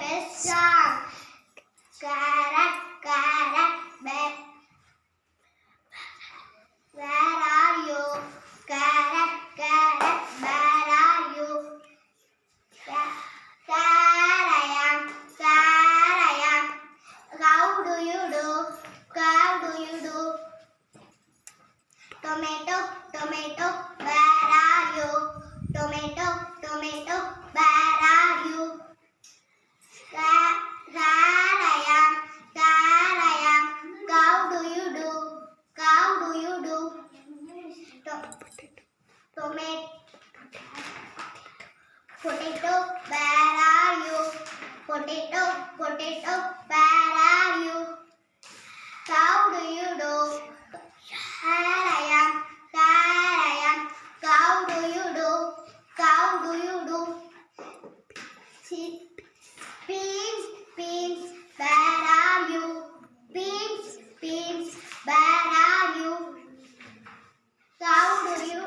best song. Carrot, carrot, where are you? Carrot, carrot, where are you? There I am, how do you do? How do you do? Tomato, tomato, where are you? Tomato, tomato, where are you? There I am, how do you do? How do you do? Tomato, potato, where are you? Potato, potato, where are you? How do you do? Here I am, how do you do? How do you do? Beans, beans, where are you? Beans, beans, where are you? How do you?